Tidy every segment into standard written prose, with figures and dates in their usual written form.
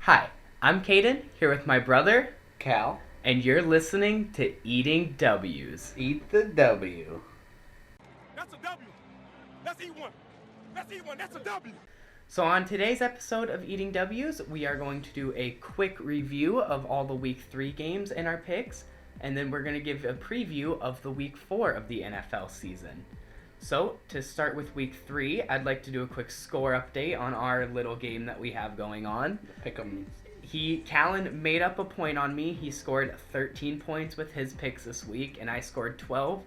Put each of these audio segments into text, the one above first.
Hi, I'm Caden, here with my brother, Cal, and you're listening to Eating W's. eat the W. That's a W. Let's eat one. Let's eat one. That's a W. So on today's episode of Eating W's, we are going to do a quick review of all the Week 3 games in our picks, and then we're going to give a preview of the Week 4 of the NFL season. So, to start with Week 3, I'd like to do a quick score update on our little game that we have going on. Pick 'em. Callan made up a point on me. He scored 13 points with his picks this week, and I scored 12.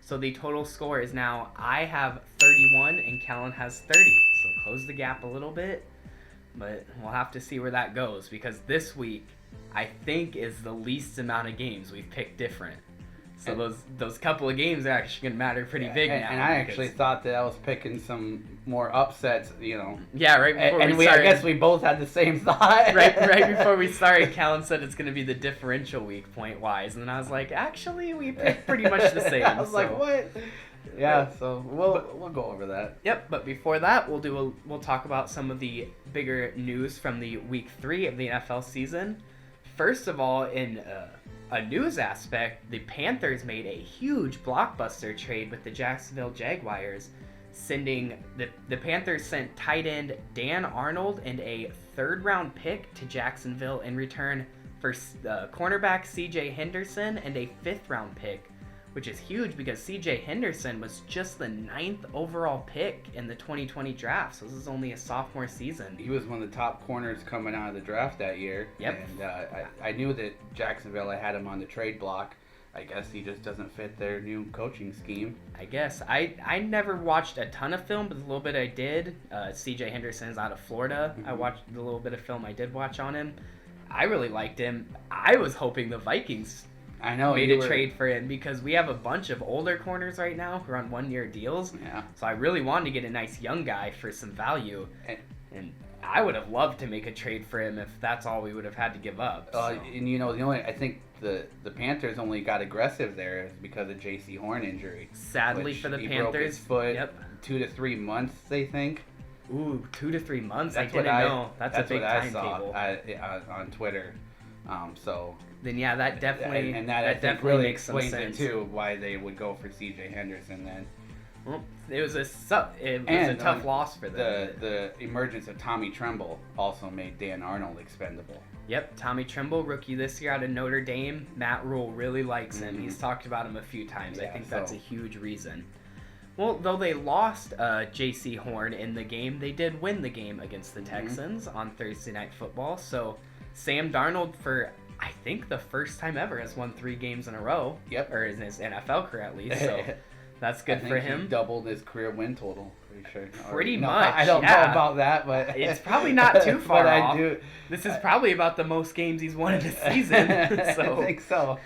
So the total score is now I have 31 and Callan has 30. So close the gap a little bit, but we'll have to see where that goes because this week I think is the least amount of games we've picked different. So those couple of games are actually going to matter pretty big now. And I actually thought that I was picking some more upsets, Yeah, right before and we started. I guess we both had the same thought. right before we started, Callan said it's going to be the differential week point-wise. And then I was like, actually, we picked pretty much the same. I was like, what? Yeah, so we'll go over that. Yep, but before that, we'll talk about some of the bigger news from the Week 3 of the NFL season. First of all, in a news aspect, the Panthers made a huge blockbuster trade with the Jacksonville Jaguars, the Panthers sent tight end Dan Arnold and a third-round pick to Jacksonville in return for cornerback C.J. Henderson and a fifth-round pick, which is huge because C.J. Henderson was just the 9th overall pick in the 2020 draft, so this is only a sophomore season. He was one of the top corners coming out of the draft that year. Yep. And I knew that Jacksonville, I had him on the trade block. I guess he just doesn't fit their new coaching scheme. I guess. I never watched a ton of film, but the little bit I did, C.J. Henderson is out of Florida. Mm-hmm. I watched the little bit of film I did watch on him. I really liked him. I was hoping the Vikings made a trade for him because we have a bunch of older corners right now who are on one-year deals. Yeah. So I really wanted to get a nice young guy for some value. And I would have loved to make a trade for him if that's all we would have had to give up. And I think the Panthers only got aggressive there is because of J.C. Horn injury. Sadly for the Panthers. He broke his foot. 2 to 3 months, they think. Ooh, 2 to 3 months? I didn't know. That's a big timetable. That's what I saw on Twitter. Then yeah, that definitely really makes some explains sense. it too why they would go for C.J. Henderson then. Well, it was a tough loss for them. The emergence of Tommy Tremble also made Dan Arnold expendable. Yep, Tommy Tremble, rookie this year out of Notre Dame. Matt Rule really likes him. Mm-hmm. He's talked about him a few times. I think that's a huge reason. Well, though they lost J.C. Horn in the game, they did win the game against the Texans on Thursday Night Football. So Sam Darnold, for I think the first time ever, has won 3 games in a row. Yep. Or in his NFL career at least. So that's good for him. He doubled his career win total. Pretty sure. Pretty much. I don't know about that, but it's probably not too far off. I do. This is probably about the most games he's won in a season. So. I think so.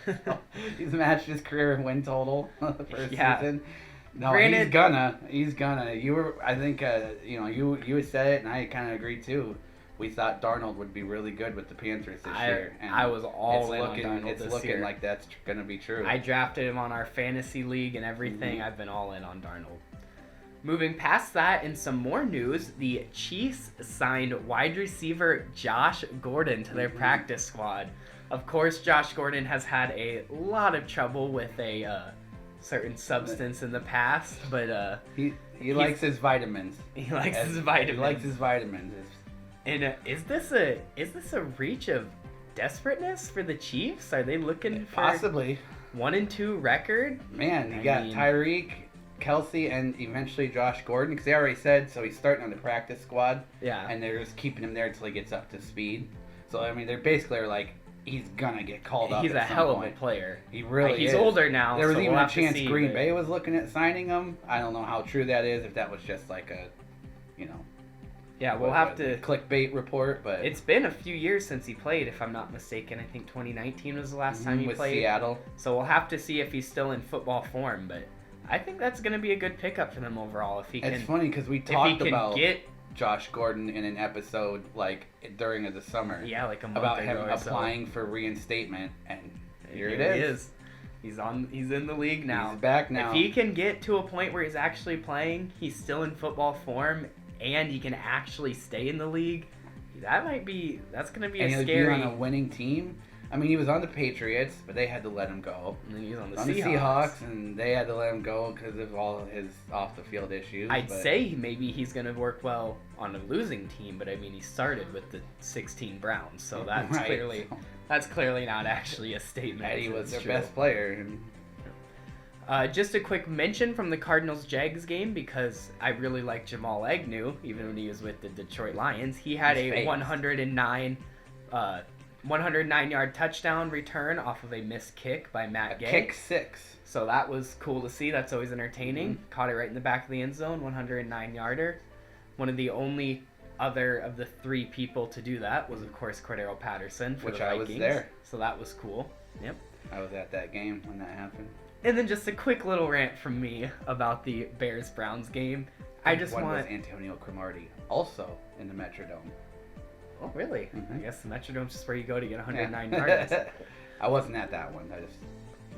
He's matched his career win total the first season. No, Granted, he's gonna. I think, you had said it, and I kind of agree too. We thought Darnold would be really good with the Panthers this year. And I was all in on Darnold It's looking like that's going to be true. I drafted him on our fantasy league and everything. Mm-hmm. I've been all in on Darnold. Moving past that, in some more news, the Chiefs signed wide receiver Josh Gordon to their practice squad. Of course, Josh Gordon has had a lot of trouble with a certain substance in the past, but he likes his vitamins. He likes his vitamins. And is this a reach of desperateness for the Chiefs? Are they looking for possibly 1-2 record? Man, you got Tyreek, Kelsey, and eventually Josh Gordon, because they already said so he's starting on the practice squad. Yeah, and they're just keeping him there until he gets up to speed. So I mean, they're basically like he's gonna get called up. He's a hell of a player. He really is. He's older now. There was even a chance Green Bay was looking at signing him. I don't know how true that is. If that was just like a, Yeah, we'll have to clickbait report, but it's been a few years since he played, if I'm not mistaken. I think 2019 was the last time he with played. Seattle. So we'll have to see if he's still in football form, but I think that's going to be a good pickup for them overall if he can. It's funny because we talked about Josh Gordon in an episode like during the summer. Yeah, like a month about ago him applying for reinstatement, and here it is. He's in the league now. He's back now. If he can get to a point where he's actually playing, he's still in football form, and he can actually stay in the league, That's going to be and a he'll scary. be on a winning team. I mean, he was on the Patriots, but they had to let him go. And then he was on the Seahawks, and they had to let him go because of all his off-the-field issues. I'd say maybe he's going to work well on a losing team, but I mean, he started with the 16 Browns, so that's clearly not actually a statement. And he was their best player. Just a quick mention from the Cardinals-Jags game, because I really like Jamal Agnew, even when he was with the Detroit Lions. He had a 109-yard touchdown return off of a missed kick by Matt Gay. Kick 6. So that was cool to see. That's always entertaining. Mm-hmm. Caught it right in the back of the end zone, 109-yarder. One of the only other of the 3 people to do that was, of course, Cordero Patterson for the Vikings. I was there. So that was cool. Yep. I was at that game when that happened. And then just a quick little rant from me about the Bears-Browns game. Was Antonio Cromartie also in the Metrodome. Oh, really? Mm-hmm. I guess the Metrodome's just where you go to get 109 yards. I wasn't at that one.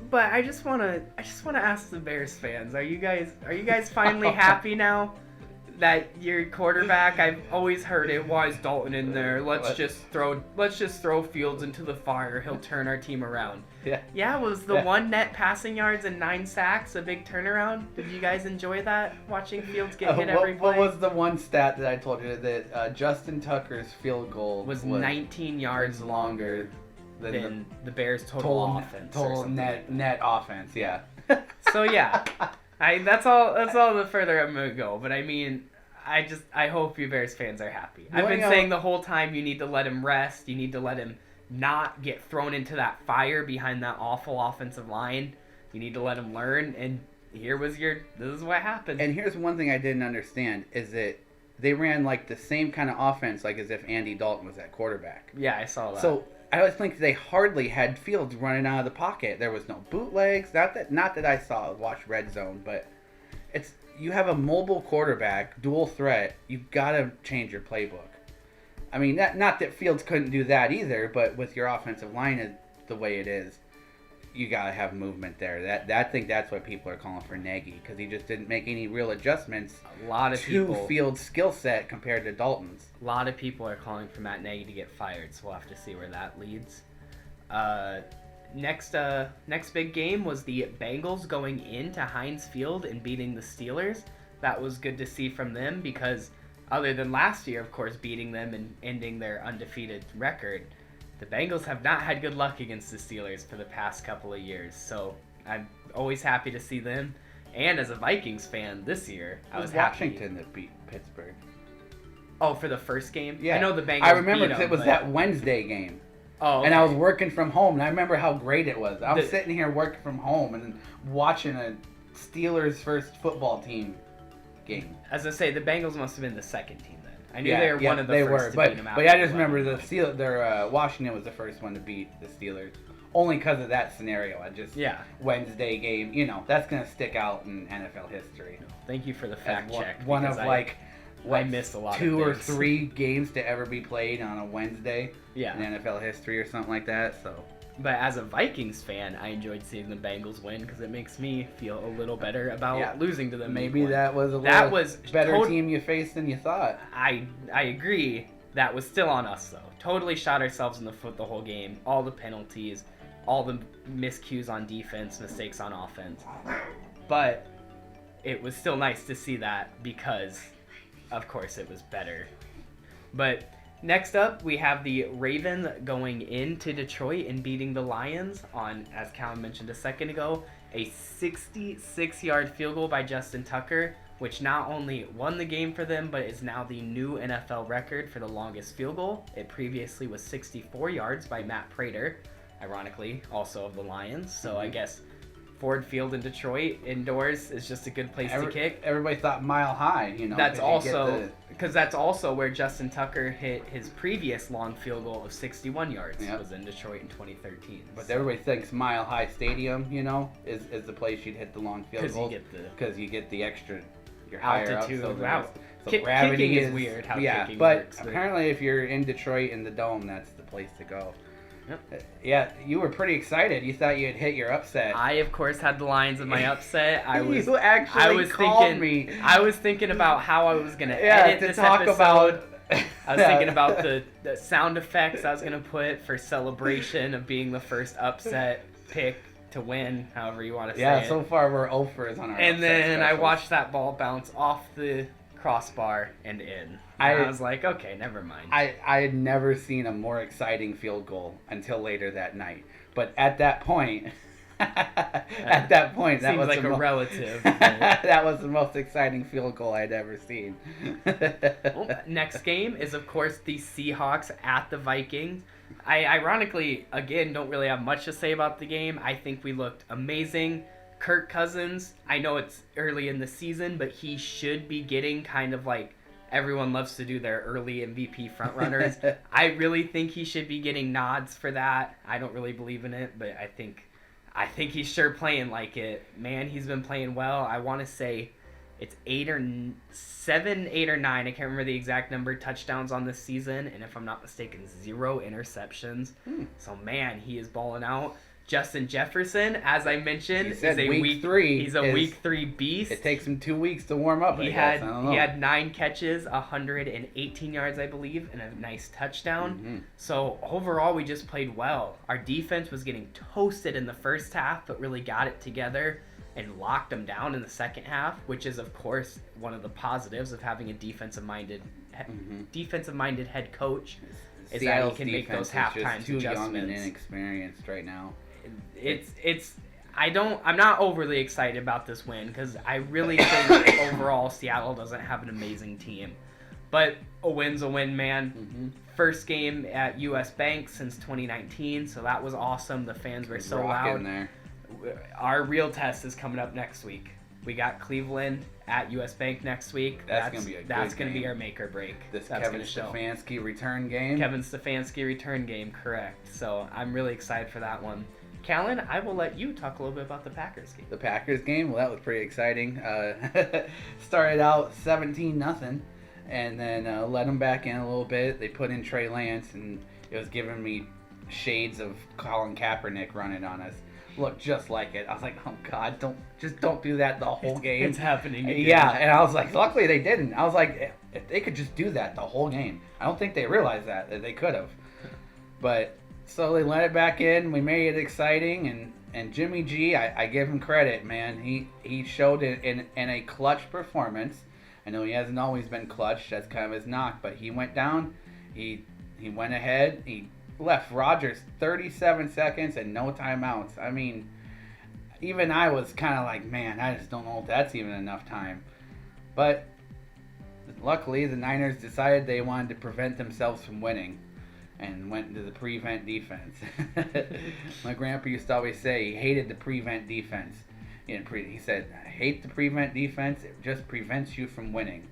But I just wanna ask the Bears fans: Are you guys finally happy now that your quarterback? I've always heard it. Why is Dalton in there? Let's just throw Fields into the fire. He'll turn our team around. Yeah. Was the 1 net passing yards and 9 sacks a big turnaround? Did you guys enjoy that? Watching Fields get hit every play. What was the one stat that I told you that Justin Tucker's field goal was 19 yards longer than the Bears' total offense. Total net offense. Yeah. So yeah, that's all the further I'm gonna go. But I mean, I hope you Bears fans are happy. I've been saying the whole time you need to let him rest. You need to let him not get thrown into that fire behind that awful offensive line. You need to let him learn. And this is what happened. And here's one thing I didn't understand is that they ran like the same kind of offense, like as if Andy Dalton was at quarterback. Yeah, I saw that. So I always think they hardly had Fields running out of the pocket. There was no bootlegs. Not that I watched Red Zone, but you have a mobile quarterback, dual threat. You've got to change your playbook. I mean, not that Fields couldn't do that either, but with your offensive line the way it is, you got to have movement there. I think that's what people are calling for Nagy, because he just didn't make any real adjustments to Fields' skill set compared to Dalton's. A lot of people are calling for Matt Nagy to get fired, so we'll have to see where that leads. Next big game was the Bengals going into Heinz Field and beating the Steelers. That was good to see from them, because other than last year, of course, beating them and ending their undefeated record, the Bengals have not had good luck against the Steelers for the past couple of years. So I'm always happy to see them. And as a Vikings fan this year, I was happy. Washington that beat Pittsburgh. Oh, for the first game? Yeah. I know the Bengals I remember beat because it was that Wednesday game. Oh, okay. And I was working from home, and I remember how great it was. I was sitting here working from home and watching a Steelers first football team game. As I say, the Bengals must have been the second team then. I knew they were one of the first to beat them out. But I just remember Washington was the first one to beat the Steelers. Only because of that scenario. Wednesday game, that's going to stick out in NFL history. Thank you for the fact check. One of I missed a lot of 2 or 3 games to ever be played on a Wednesday in NFL history or something like that. So, but as a Vikings fan, I enjoyed seeing the Bengals win because it makes me feel a little better about losing to them. Maybe that was a better team you faced than you thought. I agree. That was still on us though. Totally shot ourselves in the foot the whole game. All the penalties, all the miscues on defense, mistakes on offense. But it was still nice to see that because, of course, it was better. But next up, we have the Ravens going into Detroit and beating the Lions on, as Calvin mentioned a second ago, a 66-yard field goal by Justin Tucker, which not only won the game for them, but is now the new NFL record for the longest field goal. It previously was 64 yards by Matt Prater, ironically, also of the Lions. So I guess Ford Field in Detroit indoors is just a good place to kick. Everybody thought Mile High, That's also where Justin Tucker hit his previous long field goal of 61 yards. It was in Detroit in 2013. But everybody thinks Mile High Stadium, is the place you'd hit the long field goals. Because you get the extra, you're higher altitude. Up. So gravity is weird how kicking but works. Apparently if you're in Detroit in the Dome, that's the place to go. Yep. Yeah, you were pretty excited. You thought you'd hit your upset. I, of course, had the Lions in my upset. You actually called me. I was thinking about how I was going to edit this episode. I was thinking about the sound effects I was going to put for celebration of being the first upset pick to win, however you want to say it. Yeah, so far we're 0-for on our And then I specials. watched that ball bounce off the crossbar and in. And I was like, okay, never mind. I had never seen a more exciting field goal until later that night. But at that point, that Seems was like a relative. But... that was the most exciting field goal I'd ever seen. Well, next game is, of course, the Seahawks at the Vikings. I ironically, again, don't really have much to say about the game. I think we looked amazing. Kirk Cousins, I know it's early in the season, but he should be getting kind of like everyone loves to do their early MVP frontrunners. I really think he should be getting nods for that. I don't really believe in it, but I think he's sure playing like it. Man, he's been playing well. I want to say it's 8 or 9. I can't remember the exact number, touchdowns on this season. And if I'm not mistaken, 0 interceptions. So, man, he is balling out. Justin Jefferson, as I mentioned, is a week 3. He's a week 3 beast. It takes him 2 weeks to warm up. He had 9 catches, 118 yards, I believe, and a nice touchdown. Mm-hmm. So overall, we just played well. Our defense was getting toasted in the first half, but really got it together and locked them down in the second half, which is, of course, one of the positives of having a defensive-minded head coach. Is that he can make those halftime too adjustments. Young and inexperienced right now. I'm not overly excited about this win because I really think overall Seattle doesn't have an amazing team. But a win's a win, man. Mm-hmm. First game at US Bank since 2019, so that was awesome. The fans were so loud. There. Our real test is coming up next week. We got Cleveland at US Bank next week. That's gonna be our make or break. This that's Kevin Stefanski return game. Kevin Stefanski return game, correct. So I'm really excited for that one. Callan, I will let you talk a little bit about the Packers game. The Packers game, well, that was pretty exciting. Started out 17-0, and then let them back in a little bit. They put in Trey Lance, and it was giving me shades of Colin Kaepernick running on us. Looked just like it. I was like, oh God, don't do that the whole game. It's happening again. Yeah, and I was like, luckily they didn't. I was like, if they could just do that the whole game. I don't think they realized that they could have. But so they let it back in. We made it exciting, and Jimmy G, I give him credit, man. He showed it in a clutch performance. I know he hasn't always been clutch. That's kind of his knock, but he went down. He went ahead. He left Rodgers 37 seconds and no timeouts. I mean, even I was kind of like, man, I just don't know if that's even enough time. But luckily, the Niners decided they wanted to prevent themselves from winning and went into the prevent defense. My grandpa used to always say he hated the prevent defense. He said, I hate the prevent defense. It just prevents you from winning.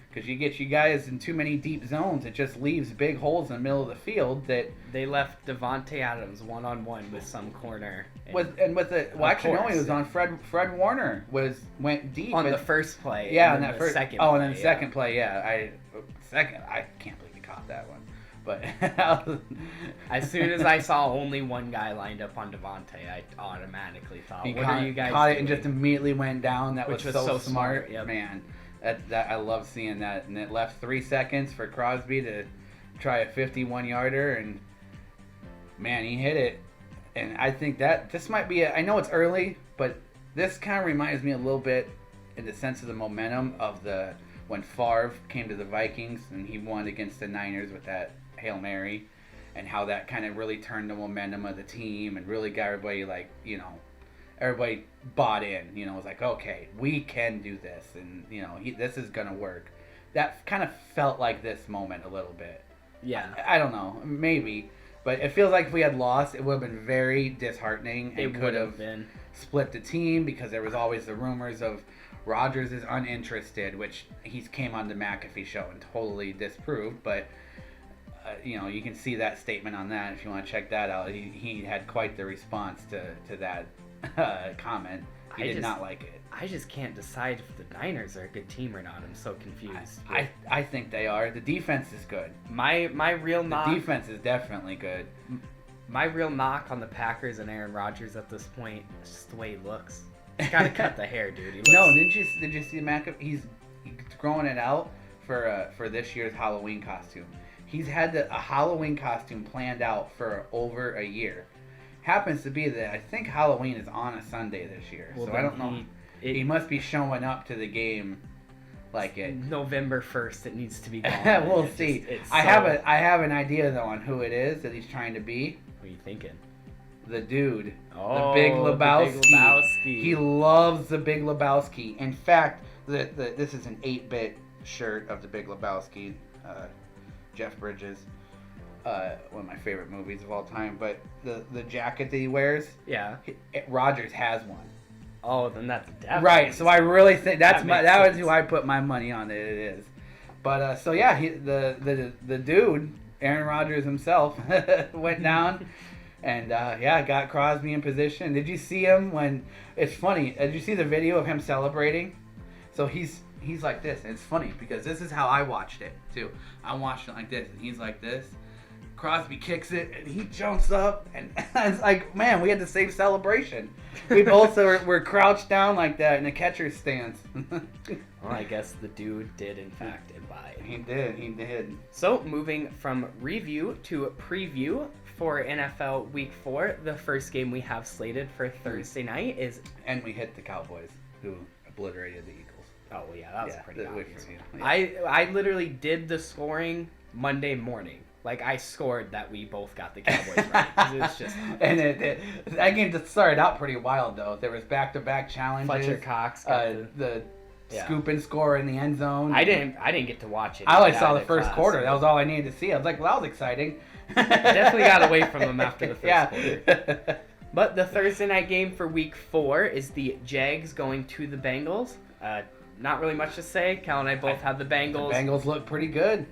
Because you get you guys in too many deep zones, it just leaves big holes in the middle of the field that they left Devontae Adams one-on-one with some corner. He was on Fred Warner went deep on the first play. Yeah, and on that second. Oh, and then second play, yeah. I can't believe he caught that one. But as soon as I saw only one guy lined up on Devontae, I automatically thought, "What are you guys caught doing?" it and just immediately went down. That Which was so smart. Yep. Man. That I love seeing that, and it left 3 seconds for Crosby to try a 51-yarder, and man, he hit it. And I think that this might be I know it's early, but this kind of reminds me a little bit in the sense of the momentum of when Favre came to the Vikings and he won against the Niners with that Hail Mary, and how that kind of really turned the momentum of the team and really got everybody everybody bought in, it was like, okay, we can do this, and, this is going to work. That kind of felt like this moment a little bit. Yeah. I don't know, maybe, but it feels like if we had lost, it would have been very disheartening and could have split the team, because there was always the rumors of Rodgers is uninterested, which he came on the McAfee show and totally disproved, but you can see that statement on that if you want to check that out. He had quite the response to that comment. He did not like it. I just can't decide if the Niners are a good team or not. I'm so confused. I think they are. The defense is good. My real knock. The defense is definitely good. My real knock on the Packers and Aaron Rodgers at this point is just the way he looks. He's got to cut the hair, dude. No, did you see McAfee? He's growing it out for this year's Halloween costume. He's had a Halloween costume planned out for over a year. Happens to be that I think Halloween is on a Sunday this year, Well, so I don't know. He must be showing up to the game like it. November 1st, it needs to be gone. We'll see. I have an idea though on who it is that he's trying to be. What are you thinking? The dude, Oh, the Big Lebowski. The Big Lebowski. He loves the Big Lebowski. In fact, this is an 8-bit shirt of the Big Lebowski. Jeff Bridges, one of my favorite movies of all time. But the jacket that he wears, Yeah. Rogers has one. Oh, then that's definitely Right. So I really think that was sense. who I put my money on. It is. But so yeah, the dude, Aaron Rodgers himself, went down. And got Crosby in position. Did you see him when? It's funny. Did you see the video of him celebrating? So he's like this, and it's funny because this is how I watched it too. I watched it like this, and he's like this. Crosby kicks it, and he jumps up, and it's like, man, we had the same celebration. We both were crouched down like that in a catcher's stance. Well, I guess the dude did in fact imbibe. He did. So moving from review to preview. For NFL Week 4, the first game we have slated for Thursday night is... And we hit the Cowboys, who obliterated the Eagles. Oh, yeah, that was pretty obvious. Yeah. I literally did the scoring Monday morning. Like, I scored that we both got the Cowboys right. 'Cause it was just... And that game just started out pretty wild, though. There was back-to-back challenges. Fletcher Cox got the scoop and score in the end zone. I didn't get to watch it. I only saw the first quarter. That was all I needed to see. I was like, well, that was exciting. Definitely got away from him after the first quarter. Yeah. But the Thursday night game for Week 4 is the Jags going to the Bengals. Not really much to say. Cal and I both have the Bengals. The Bengals look pretty good.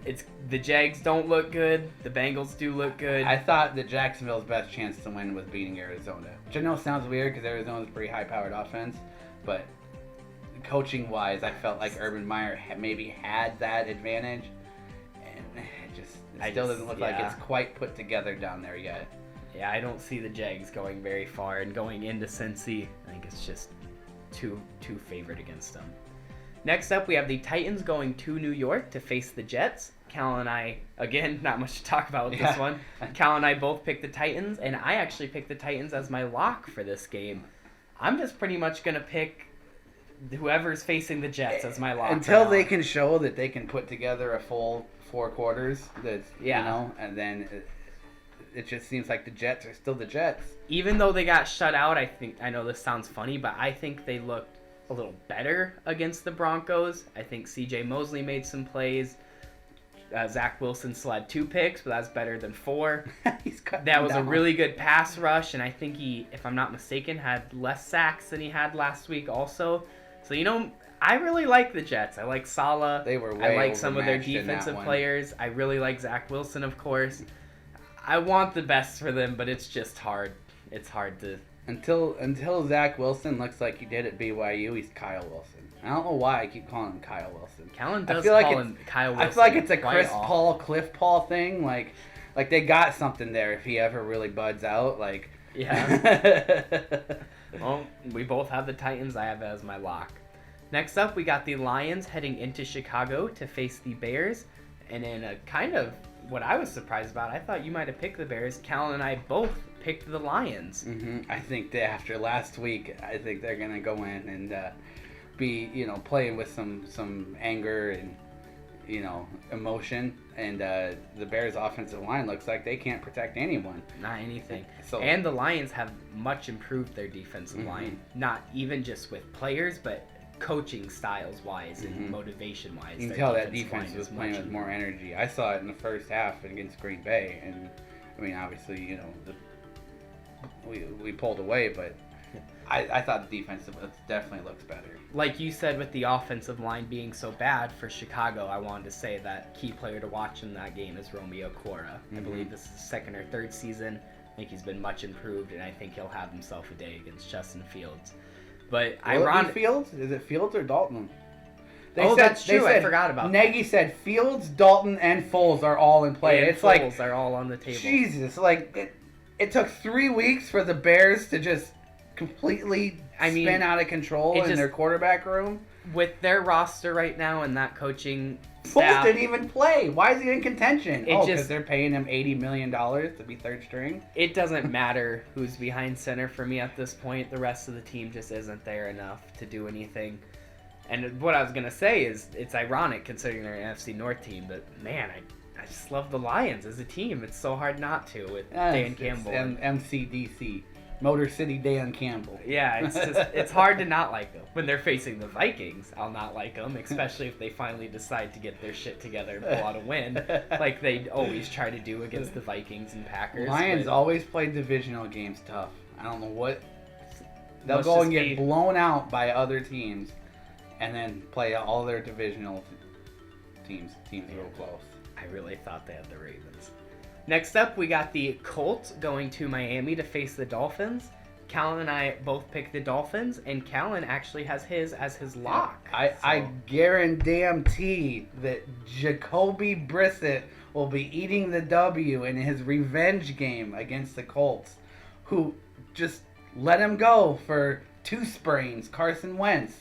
The Jags don't look good. The Bengals do look good. I thought that Jacksonville's best chance to win was beating Arizona, which I know sounds weird because Arizona's a pretty high-powered offense, but coaching-wise, I felt like Urban Meyer maybe had that advantage, and it still doesn't look like it's quite put together down there yet. Yeah, I don't see the Jags going very far, and going into Cincy, I think it's just too favored against them. Next up, we have the Titans going to New York to face the Jets. Cal and I, again, not much to talk about with this one. Cal and I both picked the Titans, and I actually picked the Titans as my lock for this game. I'm just pretty much going to pick whoever's facing the Jets as my lock. Until they can show that they can put together a full 4 quarters, and then it just seems like the Jets are still the Jets. Even though they got shut out, I know this sounds funny, but I think they looked a little better against the Broncos. I think C.J. Mosley made some plays. Zach Wilson still had 2 picks, but that's better than 4. That was a really good pass rush, and I think he, if I'm not mistaken, had less sacks than he had last week also. So, I really like the Jets. I like Saleh. They were way I like some of their overmatched in that defensive one. players. I really like Zach Wilson, of course. I want the best for them, but it's just hard. It's hard to... Until Zach Wilson looks like he did at BYU, he's Kyle Wilson. I don't know why I keep calling him Kyle Wilson. Callan does call him Kyle Wilson. I feel like it's a Chris Paul, Cliff Paul thing. Like they got something there if he ever really buds out. Like, yeah. Well, we both have the Titans. I have it as my lock. Next up, we got the Lions heading into Chicago to face the Bears. And in a kind of what I was surprised about, I thought you might have picked the Bears. Callan and I both picked the Lions. Mm-hmm. I think that after last week, I think they're going to go in and be, playing with some anger and, emotion. And the Bears' offensive line looks like they can't protect anyone. Not anything. So, and the Lions have much improved their defensive line. Not even just with players, but coaching styles-wise and motivation-wise. You can tell that defense was playing with more energy. I saw it in the first half against Green Bay. And, obviously, we pulled away, but I thought the defense definitely looks better. Like you said, with the offensive line being so bad for Chicago, I wanted to say that key player to watch in that game is Romeo Cora. I believe this is his 2nd or 3rd season. I think he's been much improved, and I think he'll have himself a day against Justin Fields. But Fields? Is it Fields or Dalton? That's true. I forgot about that. Nagy said Fields, Dalton, and Foles are all in play. And Foles are all on the table. Jesus, it took 3 weeks for the Bears to just completely spin out of control in their quarterback room. With their roster right now and that coaching Foles didn't even play. Why is he in contention? Because they're paying him $80 million to be third string? It doesn't matter who's behind center for me at this point. The rest of the team just isn't there enough to do anything. And what I was going to say is it's ironic considering they're an NFC North team, but man, I just love the Lions as a team. It's so hard not to with Dan Campbell. MCDC. Motor City Dan Campbell. Yeah, it's hard to not like them. When they're facing the Vikings, I'll not like them, especially if they finally decide to get their shit together and pull out a win, like they always try to do against the Vikings and Packers. Lions always play divisional games tough. I don't know what... They'll go and get blown out by other teams and then play all their divisional teams real close. I really thought they had the Ravens. Next up, we got the Colts going to Miami to face the Dolphins. Callan and I both picked the Dolphins, and Callan actually has his as his lock. I guarantee that Jacoby Brissett will be eating the W in his revenge game against the Colts, who just let him go for 2 sprains, Carson Wentz.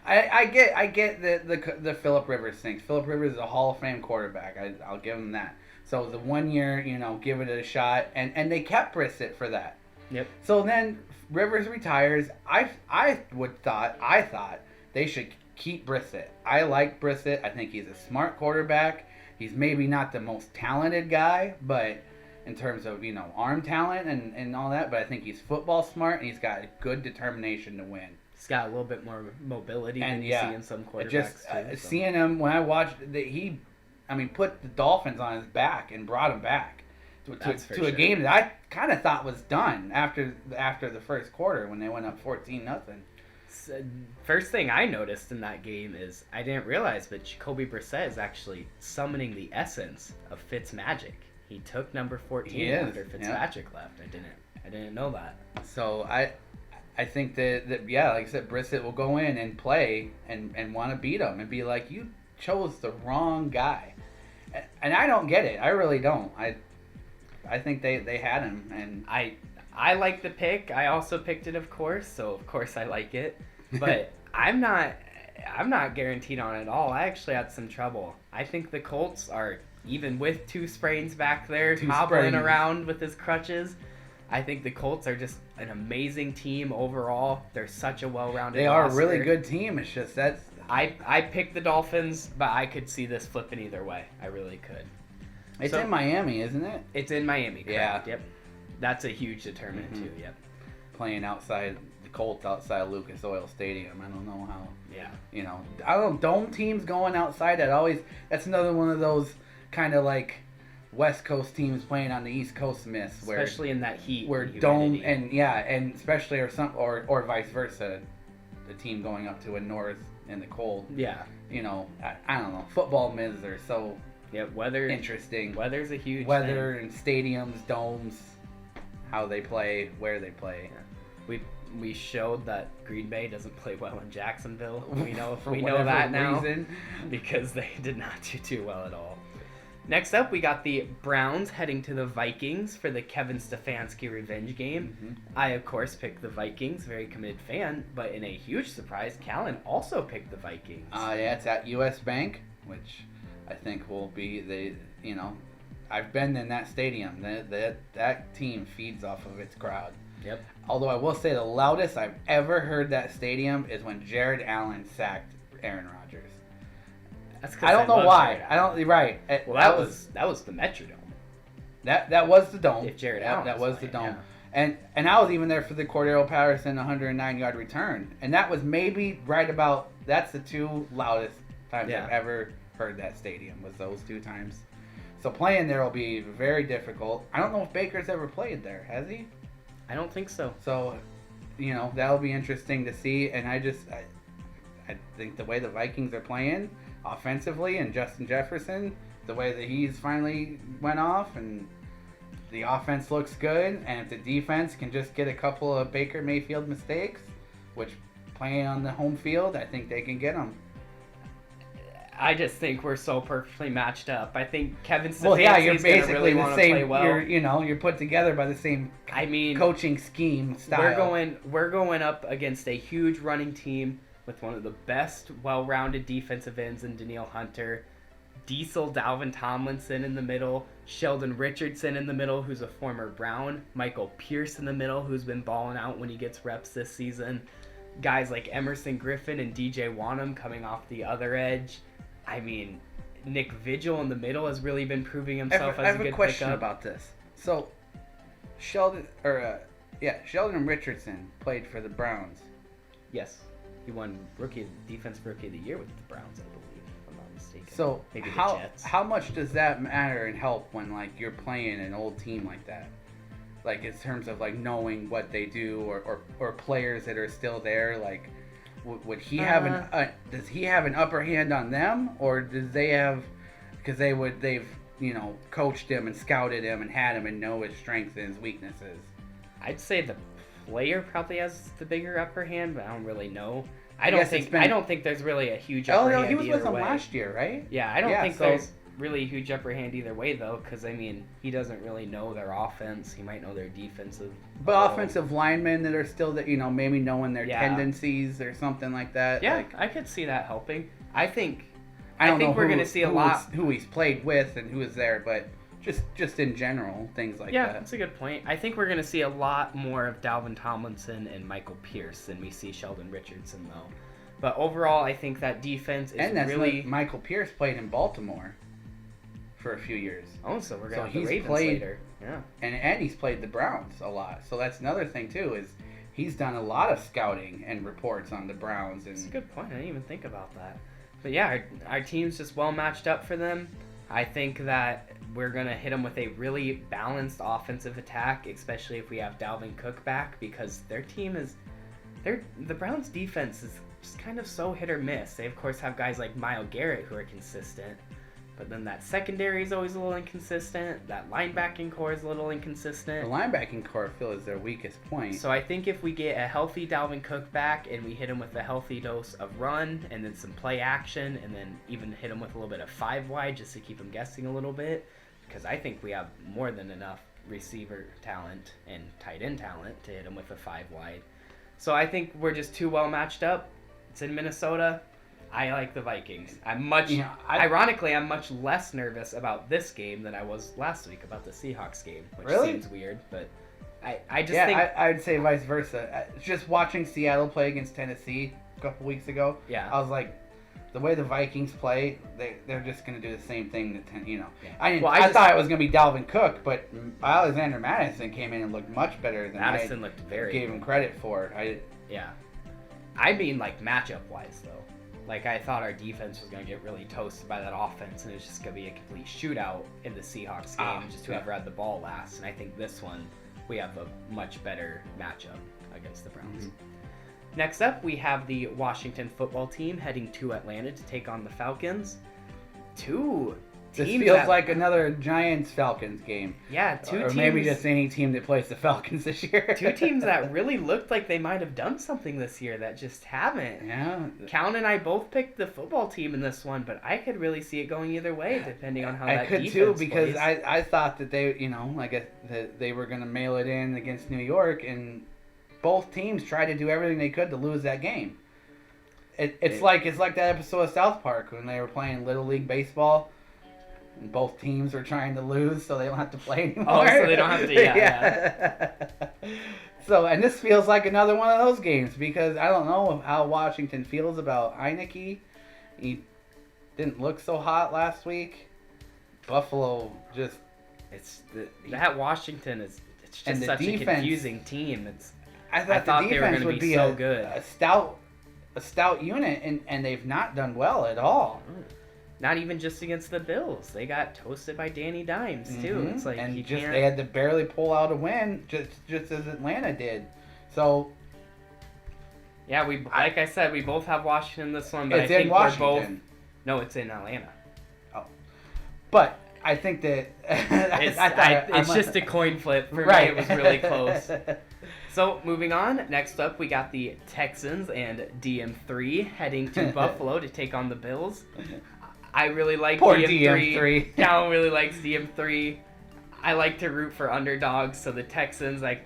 I get the Phillip Rivers thing. Phillip Rivers is a Hall of Fame quarterback. I'll give him that. So the 1 year, give it a shot, and they kept Brissett for that. Yep. So then Rivers retires. I thought they should keep Brissett. I like Brissett. I think he's a smart quarterback. He's maybe not the most talented guy, but in terms of arm talent and all that. But I think he's football smart, and he's got good determination to win. He's got a little bit more mobility than you see in some quarterbacks. Seeing him when I watched put the Dolphins on his back and brought him back to a game that I kind of thought was done after the first quarter when they went up 14-0. First thing I noticed in that game is I didn't realize, but Jacoby Brissett is actually summoning the essence of Fitzmagic. He took number 14 after Fitzmagic left. I didn't know that. So I think that like I said, Brissett will go in and play and want to beat him and be like, you chose the wrong guy. And I don't get it. I really don't. I think they had him, and I like the pick. I also picked it, of course, so of course I like it. But I'm not guaranteed on it at all. I actually had some trouble. I think the Colts are, even with 2 sprains back there, hobbling around with his crutches. I think the Colts are just an amazing team overall. They're such a well-rounded roster. They are a really good team. It's just I picked the Dolphins, but I could see this flipping either way. I really could. It's in Miami, isn't it? It's in Miami, correct? Yeah. Yep. That's a huge determinant, too, yep. Playing outside, the Colts outside Lucas Oil Stadium. I don't know how. Yeah. I don't know, dome teams going outside, that's another one of those kind of like West Coast teams playing on the East Coast miss. Especially in that heat. Where dome, and especially, or vice versa, the team going up to a north in the cold. Yeah. I don't know. Football myths are so weather interesting. Weather's a huge weather thing. And stadiums, domes, how they play, where they play. Yeah. We showed that Green Bay doesn't play well in Jacksonville. We know that now reason. Because they did not do too well at all. Next up, we got the Browns heading to the Vikings for the Kevin Stefanski revenge game. Mm-hmm. I, of course, picked the Vikings, very committed fan, but in a huge surprise, Callan also picked the Vikings. It's at US Bank, which I think will be I've been in that stadium. That team feeds off of its crowd. Yep. Although I will say the loudest I've ever heard that stadium is when Jared Allen sacked Aaron Rodgers. I don't know why. I don't. Right. Well, that was the Metrodome. That was the dome. If Jared Allen that was the playing, dome. Yeah. And I was even there for the Cordero Patterson 109-yard return, and that was maybe right about. That's the 2 loudest times I've ever heard that stadium. Was those 2 times. So playing there will be very difficult. I don't know if Baker's ever played there. Has he? I don't think so. So, that'll be interesting to see. And I think the way the Vikings are playing offensively, and Justin Jefferson, the way that he's finally went off, and the offense looks good, and if the defense can just get a couple of Baker Mayfield mistakes, which playing on the home field, I think they can get them. I just think we're so perfectly matched up. I think Kevin Stefanski you're basically really the same. Play well. You're put together by the same. Coaching scheme style. We're going up against a huge running team with one of the best, well-rounded defensive ends in Danielle Hunter. Diesel Dalvin Tomlinson in the middle, Sheldon Richardson in the middle, who's a former Brown, Michael Pierce in the middle, who's been balling out when he gets reps this season, guys like Emerson Griffin and DJ Wanham coming off the other edge. I mean, Nick Vigil in the middle has really been proving himself as a good pickup. I have a question about this. So, Sheldon Richardson played for the Browns. Yes. He won Defensive Rookie of the Year with the Browns, I believe, if I'm not mistaken. So, maybe the Jets. How much does that matter and help when, like, you're playing an old team like that? Like, in terms of, like, knowing what they do or players that are still there, like, would he have does he have an upper hand on them, or does they have, because they've coached him and scouted him and had him and know his strengths and his weaknesses? I'd say the player probably has the bigger upper hand, but I don't really know. I don't think there's really a huge upper hand. He was with them way. last year, right? Yeah, I don't think there's really a huge upper hand either way, though, because I mean, he doesn't really know their offense. He might know their defensive. But offensive linemen that are still maybe knowing their tendencies or something like that. Yeah, like, I could see that helping. I think we're going to see a lot who he's played with and who is there, but just in general, things like that. Yeah, that's a good point. I think we're going to see a lot more of Dalvin Tomlinson and Michael Pierce than we see Sheldon Richardson, though. But overall, I think that defense is really... Michael Pierce played in Baltimore for a few years. Oh, so we're going to have the Ravens later. Yeah. And he's played the Browns a lot. So that's another thing, too, is he's done a lot of scouting and reports on the Browns. That's a good point. I didn't even think about that. But yeah, our team's just well matched up for them. I think that we're going to hit them with a really balanced offensive attack, especially if we have Dalvin Cook back, because their team is... The Browns' defense is just kind of so hit or miss. They, of course, have guys like Myles Garrett who are consistent, but then that secondary is always a little inconsistent. That linebacking core is a little inconsistent. The linebacking core, I feel, is their weakest point. So I think if we get a healthy Dalvin Cook back and we hit him with a healthy dose of run and then some play action and then even hit him with a little bit of 5-wide just to keep him guessing a little bit, because I think we have more than enough receiver talent and tight end talent to hit him with a 5-wide. So I think we're just too well matched up. It's in Minnesota. I like the Vikings. Ironically, I'm much less nervous about this game than I was last week about the Seahawks game, which seems weird, but I just think... I'd say vice versa. Just watching Seattle play against Tennessee a couple weeks ago, I was like, the way the Vikings play, they're just going to do the same thing. I thought it was going to be Dalvin Cook, but Alexander Madison came in and looked much better than Madison looked very gave good. him credit for. I mean, like, matchup-wise, though. Like, I thought our defense was going to get really toasted by that offense, and it was just going to be a complete shootout in the Seahawks game, just whoever had the ball last. And I think this one, we have a much better matchup against the Browns. Mm-hmm. Next up, we have the Washington football team heading to Atlanta to take on the Falcons. This feels like another Giants-Falcons game. Yeah, two teams. Or maybe just any team that plays the Falcons this year. Two teams that really looked like they might have done something this year that just haven't. Yeah. Count and I both picked the football team in this one, but I could really see it going either way depending on how that defense plays. I could too, because I thought that they were going to mail it in against New York, and both teams tried to do everything they could to lose that game. It's like that episode of South Park when they were playing Little League Baseball. And both teams are trying to lose, so they don't have to play anymore. Oh, so they don't have to, yeah. So, and this feels like another one of those games, because I don't know how Washington feels about Heineke. He didn't look so hot last week. Buffalo just... That Washington is just such a confusing team. I thought they were going to be so good. A stout unit, and they've not done well at all. Not even just against the Bills. They got toasted by Danny Dimes, too. Mm-hmm. It's like they had to barely pull out a win, just as Atlanta did. So... Yeah, like I said, we both have Washington this one, but I think we're both... No, it's in Atlanta. Oh. But I think that... it's just a coin flip. For me, it was really close. So, moving on. Next up, we got the Texans and DM3 heading to Buffalo to take on the Bills. I really like Poor DM3. DM3. Cal really likes DM3. I like to root for underdogs, so the Texans, I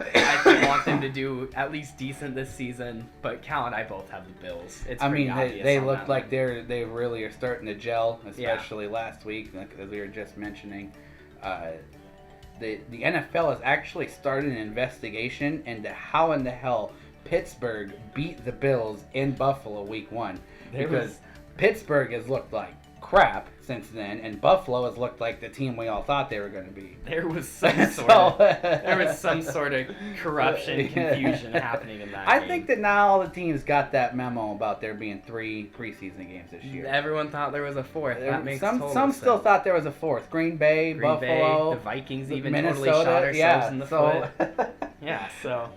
want them to do at least decent this season. But Cal and I both have the Bills. It's pretty obvious they on look that like one. they really are starting to gel, especially last week, as we were just mentioning. The NFL has actually started an investigation into how in the hell Pittsburgh beat the Bills in Buffalo Week 1. Because Pittsburgh has looked like crap since then, and Buffalo has looked like the team we all thought they were going to be. There was some sort of corruption, confusion happening in that game. I think that now all the teams got that memo about there being 3 preseason games this year. Everyone thought there was a 4th. That makes total some sense. still thought there was a 4th. Green Bay, Buffalo, the Vikings even Minnesota, totally shot ourselves in the foot. Yeah, so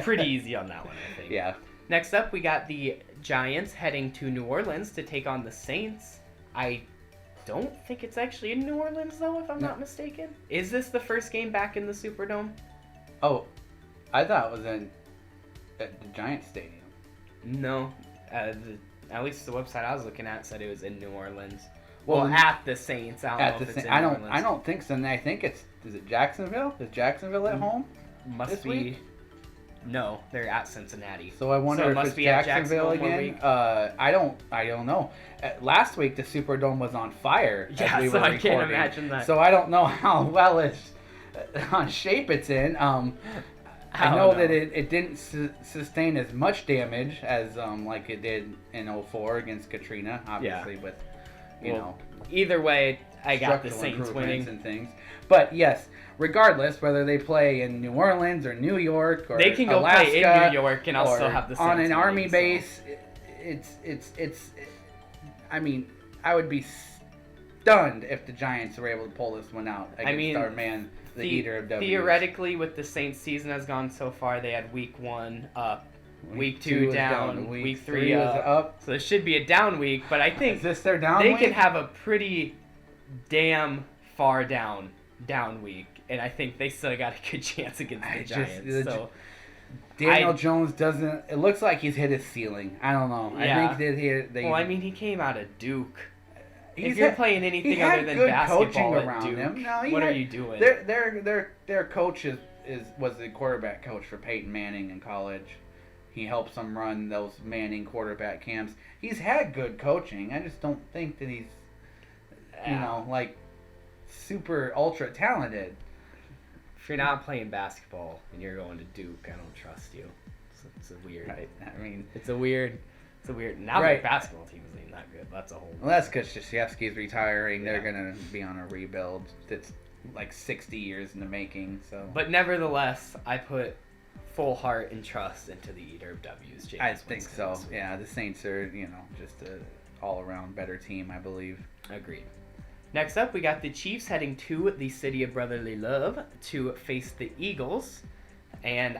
pretty easy on that one, I think. Yeah. Next up, we got the Giants heading to New Orleans to take on the Saints. I don't think it's actually in New Orleans, though, if I'm not mistaken. Is this the first game back in the Superdome? Oh, I thought it was at the Giants Stadium. No. At least the website I was looking at said it was in New Orleans. Well, at the Saints. I don't know if it's in New Orleans. I don't think so. And I think is it Jacksonville? Is Jacksonville at home? Must be. Week? No, they're at Cincinnati. So I wonder if it's Jacksonville again. I don't know. Last week the Superdome was on fire. Yeah, we were I can't imagine that. So I don't know how well it's on shape it's in. I know that it didn't sustain as much damage as like it did in 2004 against Katrina, obviously. Yeah. But you know, either way, I got the Saints winning and things. But yes. Regardless, whether they play in New Orleans or New York or they can go Alaska, play in New York and I'll still have the Saints on an Army so. base. It's. I mean, I would be stunned if the Giants were able to pull this one out against our man, the eater of W's. Theoretically, with the Saints' season has gone so far, they had Week 1 up, Week 2 down, Week 3 up. So this should be a down week, but I think is this their down they week? can have a pretty damn far down week. And I think they still got a good chance against the Giants. Daniel Jones doesn't. It looks like he's hit his ceiling. I don't know. Yeah. I think well, I mean, he came out of Duke. If you're playing anything other than good basketball coaching at around Duke, him. No, what are you doing? Their coach was the quarterback coach for Peyton Manning in college. He helps them run those Manning quarterback camps. He's had good coaching. I just don't think that he's, like super ultra talented. If you're not playing basketball and you're going to Duke, I don't trust you. It's a weird. Right. I mean, it's a weird. Now the basketball team isn't even that good. That's a whole. Well, that's because Krzyzewski's retiring. Yeah. They're gonna be on a rebuild. That's like 60 years in the making. So. But nevertheless, I put full heart and trust into the eater of W's. I think so. Yeah, the Saints are just a all-around better team, I believe. Agreed. Next up, we got the Chiefs heading to the City of Brotherly Love to face the Eagles. And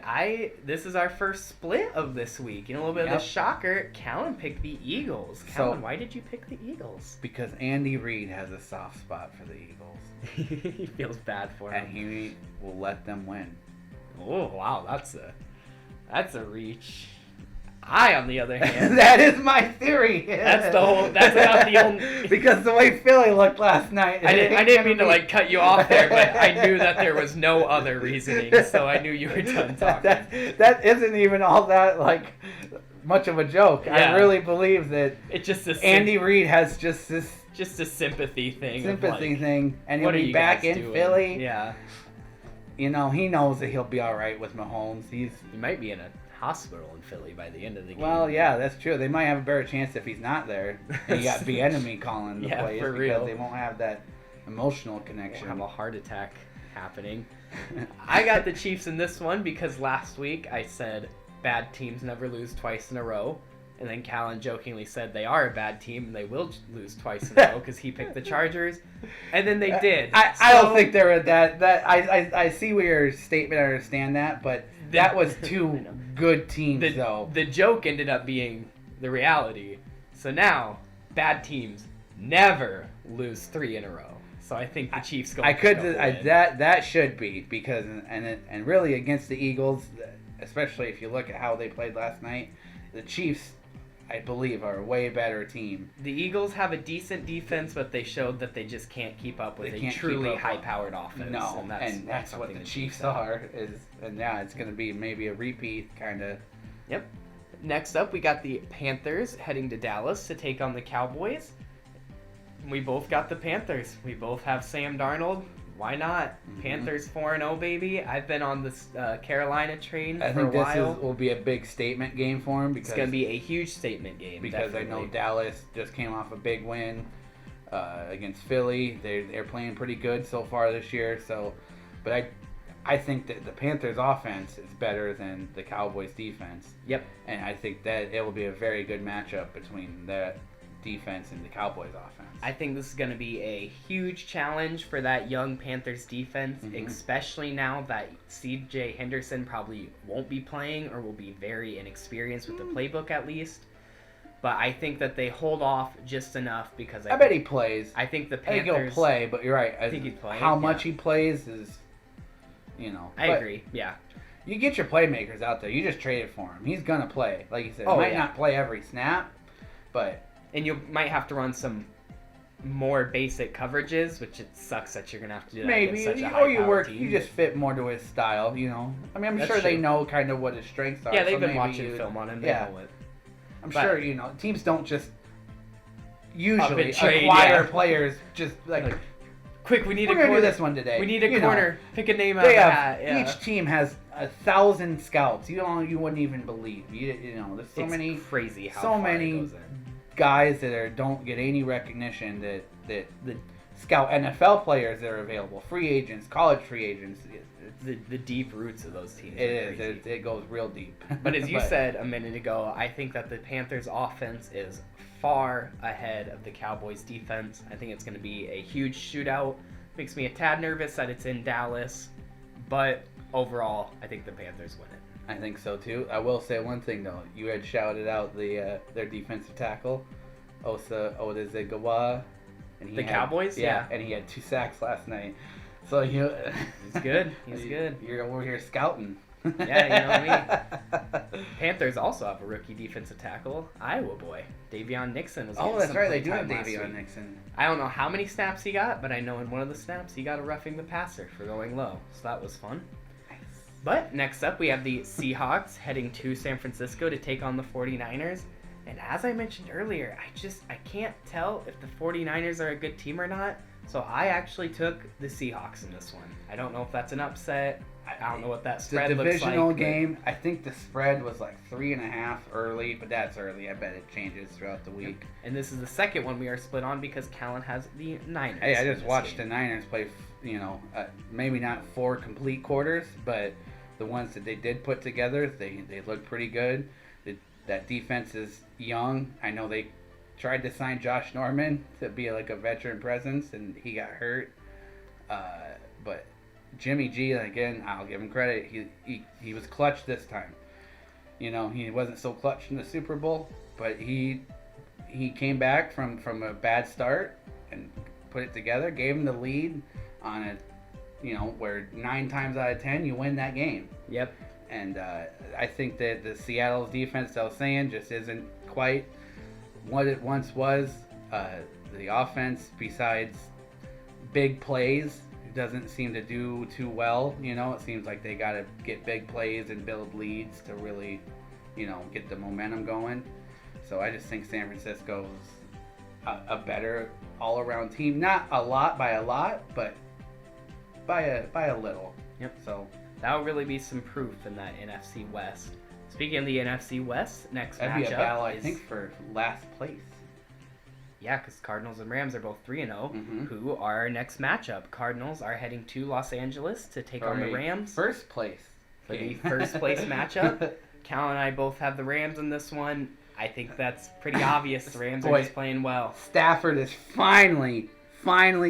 this is our first split of this week. A little bit of the shocker. Callan picked the Eagles. Callan, why did you pick the Eagles? Because Andy Reid has a soft spot for the Eagles. He feels bad for them. And he will let them win. Oh, wow. That's a reach. I, on the other hand, that is my theory. That's about the only. Because the way Philly looked last night. I didn't mean to cut you off there, but I knew that there was no other reasoning, so I knew you were done talking. That isn't even all that much of a joke. Yeah. I really believe that it's just Andy Reid has just this. Just a sympathy thing. And he'll be back in Philly. Yeah. He knows that he'll be all right with Mahomes. He might be in a hospital in Philly by the end of the game. Well, yeah, that's true. They might have a better chance if he's not there. And you got Bieniemy calling the plays for because real. They won't have that emotional connection. We'll have a heart attack happening. I got the Chiefs in this one because last week I said bad teams never lose twice in a row. And then Callan jokingly said they are a bad team and they will lose twice in a row because he picked the Chargers. And then they did. I don't think they're at that. I see where your statement, I understand that, but that was two good teams, though. The joke ended up being the reality. So now, bad teams never lose 3 in a row. So I think the Chiefs go. That should be because and really against the Eagles, especially if you look at how they played last night, the Chiefs I believe, are a way better team. The Eagles have a decent defense, but they showed that they just can't keep up with a truly high-powered offense. No, and that's what the Chiefs are. And yeah, it's going to be maybe a repeat kind of. Yep. Next up, we got the Panthers heading to Dallas to take on the Cowboys. We both got the Panthers. We both have Sam Darnold. Why not? Mm-hmm. Panthers 4-0, baby. I've been on this Carolina train for a while. I think this will be a big statement game for him. Because it's going to be a huge statement game. Because definitely. I know Dallas just came off a big win against Philly. They're playing pretty good so far this year. So, but I think that the Panthers offense is better than the Cowboys defense. Yep. And I think that it will be a very good matchup between that defense and the Cowboys offense. I think this is going to be a huge challenge for that young Panthers defense, especially now that C.J. Henderson probably won't be playing or will be very inexperienced with the playbook at least. But I think that they hold off just enough because I bet he plays. I think the I think Panthers... he'll play, but you're right. I think he'd play. How much he plays is, I agree, yeah. You get your playmakers out there. You just trade it for him. He's going to play. Like you said, might not play every snap, but... And you might have to run some more basic coverages, which it sucks that you're gonna have to do that. Maybe, such a or you work. team. You just fit more to his style. I mean, I'm sure they know kind of what his strengths are. Yeah, they've been watching film on him. They know it. I'm sure teams don't just usually acquire players just like quick. We need we're gonna do this one today. We need a corner. Pick a name out of the hat. Yeah. Each team has 1,000 scouts. You wouldn't even believe. There's so many crazy. How so many guys that don't get any recognition that the scout NFL players that are available, free agents, college free agents. The deep roots of those teams. It goes real deep. But as you said a minute ago, I think that the Panthers offense is far ahead of the Cowboys defense. I think it's going to be a huge shootout. Makes me a tad nervous that it's in Dallas, but overall, I think the Panthers win it. I think so too. I will say one thing though. You had shouted out their defensive tackle, Osa Odezegawa, and the Cowboys. Yeah, and he had 2 sacks last night. So he's good. He's good. You're over here scouting. Yeah, you know what I mean. Panthers also have a rookie defensive tackle, Iowa boy, Davion Nixon. That's right. They do have Davion Nixon. I don't know how many snaps he got, but I know in one of the snaps he got a roughing the passer for going low. So that was fun. But next up, we have the Seahawks heading to San Francisco to take on the 49ers. And as I mentioned earlier, I can't tell if the 49ers are a good team or not. So I actually took the Seahawks in this one. I don't know if that's an upset. I don't know what that spread looks like. The divisional game, I think the spread was like 3.5 early, but that's early. I bet it changes throughout the week. And this is the second one we are split on because Callan has the Niners. Hey, I just watched the Niners play, maybe not 4 complete quarters, but the ones that they did put together, they look pretty good. That defense is young. I know they tried to sign Josh Norman to be like a veteran presence, and he got hurt. But Jimmy G, again, I'll give him credit. He was clutch this time. He wasn't so clutch in the Super Bowl, but he came back from a bad start and put it together. Gave him the lead on a where 9 times out of 10 you win that game. Yep. And I think that the Seattle's defense, I was saying, just isn't quite what it once was. The offense, besides big plays, doesn't seem to do too well. It seems like they got to get big plays and build leads to really, get the momentum going. So I just think San Francisco's a better all-around team. Not a lot, but by a little. Yep. So that'll really be some proof in that NFC West. Speaking of the NFC West, next that'd matchup be a battle, I think, for last place. Yeah, because Cardinals and Rams are both 3-0. Mm-hmm. Who are our next matchup? Cardinals are heading to Los Angeles to take on the Rams. First place. For the first place matchup. Cal and I both have the Rams in this one. I think that's pretty obvious. The Rams are just playing well. Stafford is finally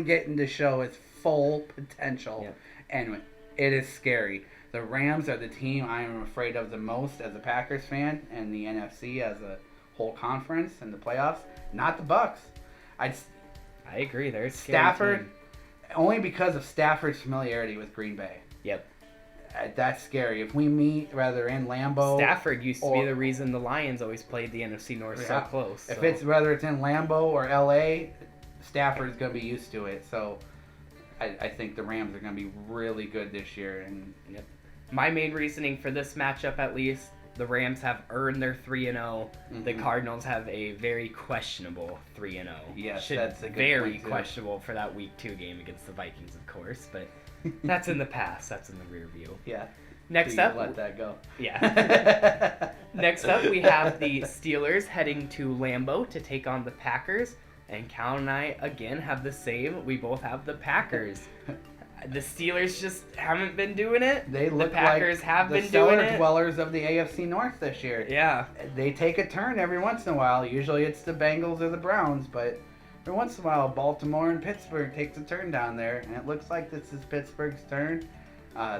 getting to show his full potential. Yep. And it is scary. The Rams are the team I am afraid of the most as a Packers fan, and the NFC as a whole conference and the playoffs. Not the Bucs. I agree. There's Stafford, only because of Stafford's familiarity with Green Bay. Yep. that's scary. If we meet rather in Lambeau, Stafford used to be the reason the Lions always played the NFC North so close. So. If it's whether it's in Lambeau or LA, Stafford's gonna be used to it. So I think the Rams are gonna be really good this year. And yep. My main reasoning for this matchup, at least, the Rams have earned their 3-0. Mm-hmm. The Cardinals have a very questionable 3-0. Yes, that's a good very point, too. Questionable for that Week 2 game against the Vikings, of course, but that's in the past. That's in the rear view. Yeah. Next so up, let that go. Yeah. Next up, we have the Steelers heading to Lambeau to take on the Packers, and Cal and I again have the same. We both have the Packers. The Steelers just haven't been doing it. They look the Packers like have the been doing it. dwellers of the AFC North this year. Yeah. They take a turn every once in a while. Usually it's the Bengals or the Browns, but every once in a while Baltimore and Pittsburgh takes a turn down there, and it looks like this is Pittsburgh's turn.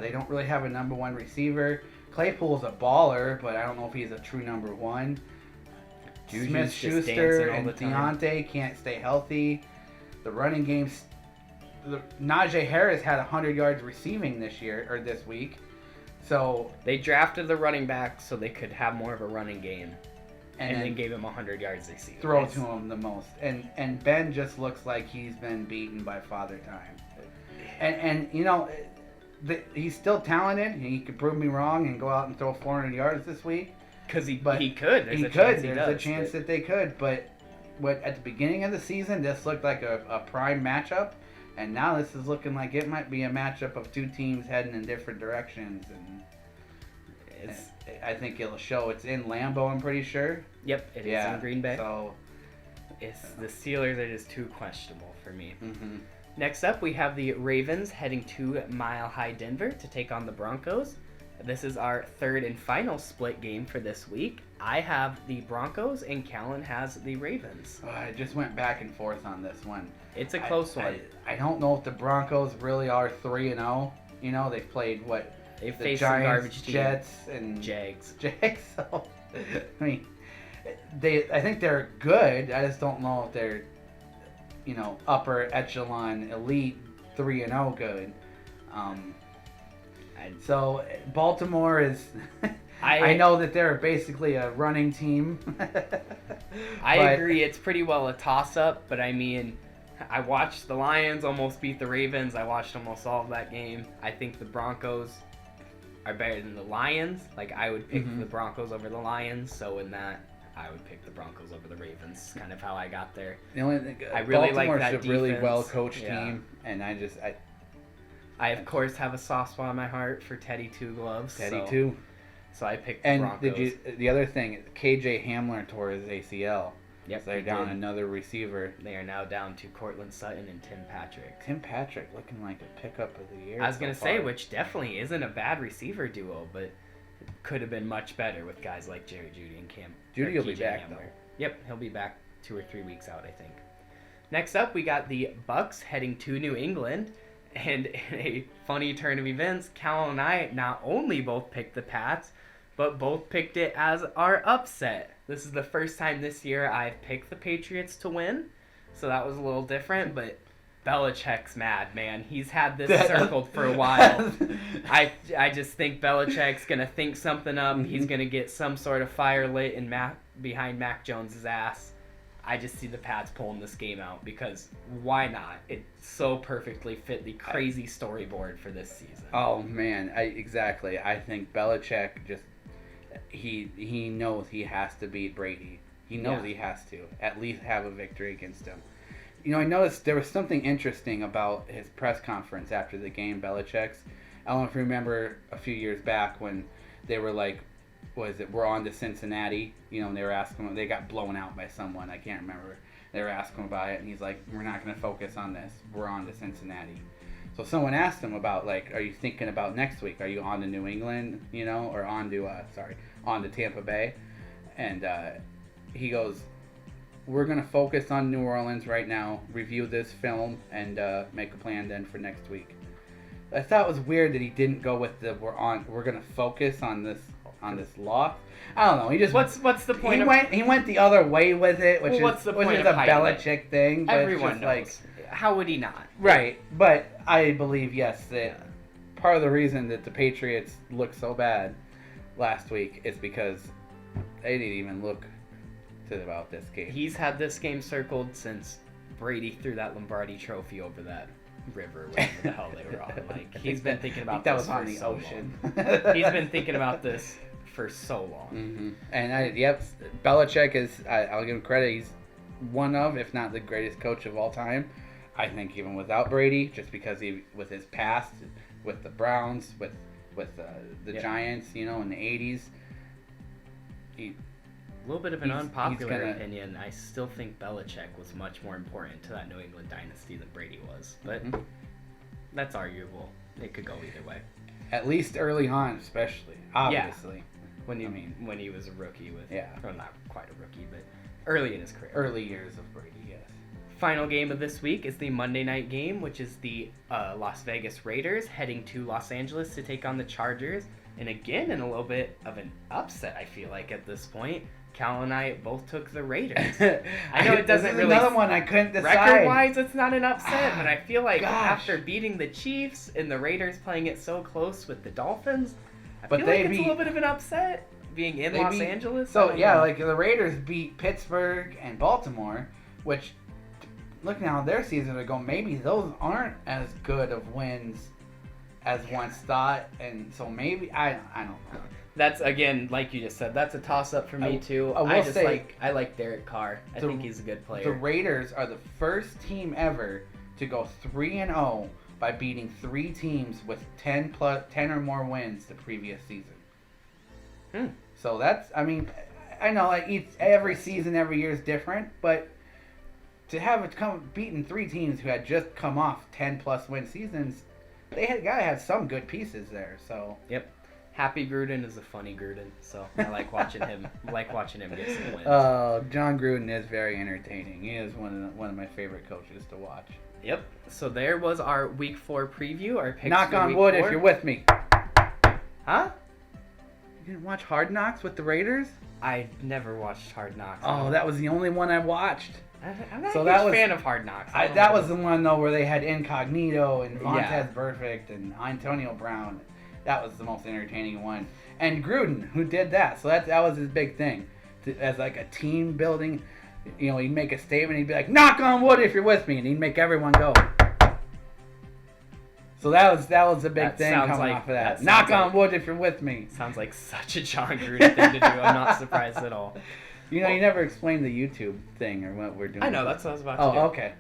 They don't really have a number one receiver. Claypool's a baller, but I don't know if he's a true number one. Smith-Schuster and Deontay can't stay healthy. The running game's Najee Harris had 100 yards receiving this week. So they drafted the running back so they could have more of a running game, and then gave him 100 yards receiving. Throw to him the most. And Ben just looks like he's been beaten by Father Time. And you know, he's still talented. He could prove me wrong and go out and throw 400 yards this week. Because he could. There's a chance that they could. But at the beginning of the season, this looked like a prime matchup. And now this is looking like it might be a matchup of two teams heading in different directions. And I think it'll show. It's in Lambeau, I'm pretty sure. Yep, it is in Green Bay. So the Steelers are just too questionable for me. Mm-hmm. Next up, we have the Ravens heading to Mile High Denver to take on the Broncos. This is our third and final split game for this week. I have the Broncos and Callan has the Ravens. I just went back and forth on this one. It's a close one. I don't know if the Broncos really are 3-0. You know, they've played They've the faced Giants, some garbage team. Jets, and Jags. So, I mean, I think they're good. I just don't know if they're, upper echelon, elite 3-0 good. So Baltimore is. I know that they're basically a running team. I agree. It's pretty well a toss-up, but I mean, I watched the Lions almost beat the Ravens. I watched almost all of that game. I think the Broncos are better than the Lions. Like, I would pick the Broncos over the Lions, so in that, I would pick the Broncos over the Ravens. Kind of how I got there. The only thing, I really Baltimore's like that a defense. really well-coached team, and I of course have a soft spot in my heart for Teddy Two Gloves. Two. So I picked the Broncos. The other thing, KJ Hamler tore his ACL. Yep, so they're down another receiver. They are now down to Cortland Sutton and Tim Patrick. Tim Patrick looking like a pickup of the year. I was going to say, which definitely isn't a bad receiver duo, but it could have been much better with guys like Jerry Jeudy and Cam. Jeudy will be back, though. Yep, he'll be back 2 or 3 weeks out, I think. Next up, we got the Bucs heading to New England. And in a funny turn of events, Cal and I not only both picked the Pats, but both picked it as our upset. This is the first time this year I've picked the Patriots to win, so that was a little different, but Belichick's mad, man. He's had this circled for a while. I just think Belichick's going to think something up. He's going to get some sort of fire lit behind Mac Jones' ass. I just see the Pats pulling this game out because why not? It so perfectly fit the crazy storyboard for this season. Oh, man. Exactly. I think Belichick just... He knows he has to beat Brady. He knows he has to at least have a victory against him. I noticed there was something interesting about his press conference after the game, Belichick's. I don't know if you remember a few years back when they were like, we're on to Cincinnati, and they were asking him, they got blown out by someone, I can't remember. They were asking him about it, and he's like, we're not going to focus on this. We're on to Cincinnati. So someone asked him about, like, are you thinking about next week? Are you on to New England, or on to Tampa Bay? And he goes, we're going to focus on New Orleans right now, review this film, and make a plan then for next week. I thought it was weird that he didn't go with we're going to focus on this loss. I don't know. He just what's the point? He went the other way with it, which is a Belichick thing. But everyone knows. How would he not? Right, but I believe that part of the reason that the Patriots looked so bad last week is because they didn't even look about this game. He's had this game circled since Brady threw that Lombardi trophy over that river, whatever the hell they were on. Like, he's been thinking about that this was on for the so ocean. long. He's been thinking about this for so long. Mm-hmm. And Belichick is. I'll give him credit. He's one of, if not the greatest coach of all time. I think even without Brady, just because with his past, with the Browns, with the Giants, in the '80s, A little bit of an unpopular opinion. I still think Belichick was much more important to that New England dynasty than Brady was, but that's arguable. It could go either way. At least early on, especially, obviously. Yeah. When he was a rookie well, not quite a rookie, but early in his career. Early years of Brady, yes. Final game of this week is the Monday night game, which is the Las Vegas Raiders heading to Los Angeles to take on the Chargers. And again, in a little bit of an upset, I feel like at this point. Cal and I both took the Raiders. I know it doesn't really. Another one I couldn't decide. Record-wise, it's not an upset, but I feel like after beating the Chiefs and the Raiders playing it so close with the Dolphins, I feel like it's a little bit of an upset being in Los Angeles. So like the Raiders beat Pittsburgh and Baltimore, which looking at their season ago, maybe those aren't as good of wins as once thought, and so maybe I don't know. That's, again, like you just said, that's a toss-up for me, too. I like Derek Carr. I think he's a good player. The Raiders are the first team ever to go 3-0 by beating 3 teams with 10 or more wins the previous season. So that's, I know every season, every year is different, but to have it beaten 3 teams who had just come off 10-plus win seasons, they gotta have some good pieces there. So yep. Happy Gruden is a funny Gruden, so I like watching him. Get some wins. John Gruden is very entertaining. He is one of my favorite coaches to watch. Yep. So there was our Week 4 preview. Our picks. Knock on wood if you're with me. Huh? You didn't watch Hard Knocks with the Raiders? I never watched Hard Knocks. Oh, that was the only one I watched. I'm not a huge fan of Hard Knocks. That was the one though where they had Incognito and Vontez Perfect and Antonio Brown. That was the most entertaining one. And Gruden, who did that. So that was his big thing. As like a team building, he'd make a statement. He'd be like, knock on wood if you're with me. And he'd make everyone go. So that was a big thing coming off of that. Knock on wood if you're with me. Sounds like such a John Gruden thing to do. I'm not surprised at all. You never explained the YouTube thing or what we're doing. I know, that's what I was about to do. Oh, okay.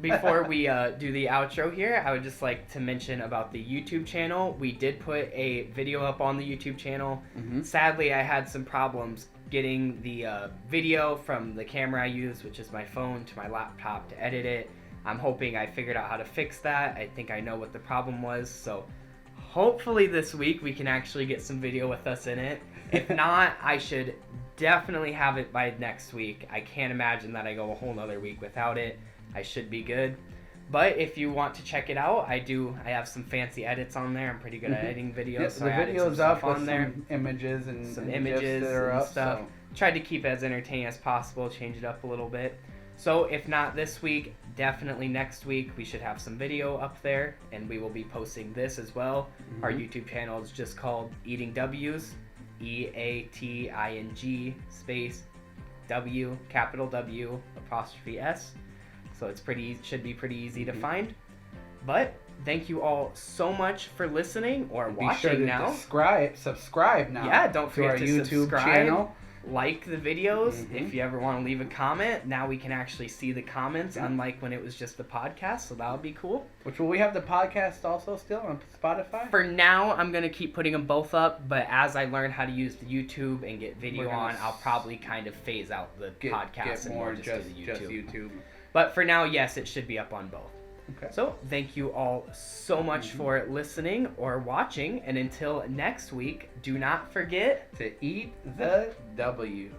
Before we do the outro here, I would just like to mention about the YouTube channel. We did put a video up on the YouTube channel. Mm-hmm. Sadly, I had some problems getting the video from the camera I use, which is my phone, to my laptop to edit it. I'm hoping I figured out how to fix that. I think I know what the problem was, so hopefully this week we can actually get some video with us in it. If not, I should definitely have it by next week. I can't imagine that I go a whole nother week without it. I should be good. But if you want to check it out, I have some fancy edits on there. I'm pretty good at editing videos. Yep, so the I video's up with on there. Some images and some images that are up, stuff. So. Tried to keep it as entertaining as possible, change it up a little bit. So if not this week, definitely next week we should have some video up there, and we will be posting this as well. Mm-hmm. Our YouTube channel is just called Eating W's, EATING space W, capital W, apostrophe S. So it's should be pretty easy to find. But thank you all so much for listening or watching now. Subscribe now. Yeah, don't forget to YouTube subscribe. Channel. Like the videos. Mm-hmm. If you ever want to leave a comment, now we can actually see the comments, unlike when it was just the podcast. So that would be cool. Which will we have the podcast also still on Spotify? For now, I'm going to keep putting them both up, but as I learn how to use the YouTube and get video on, I'll probably kind of phase out the podcast and more just do the YouTube. But for now, yes, it should be up on both. Okay. So thank you all so much for listening or watching. And until next week, do not forget to eat the W.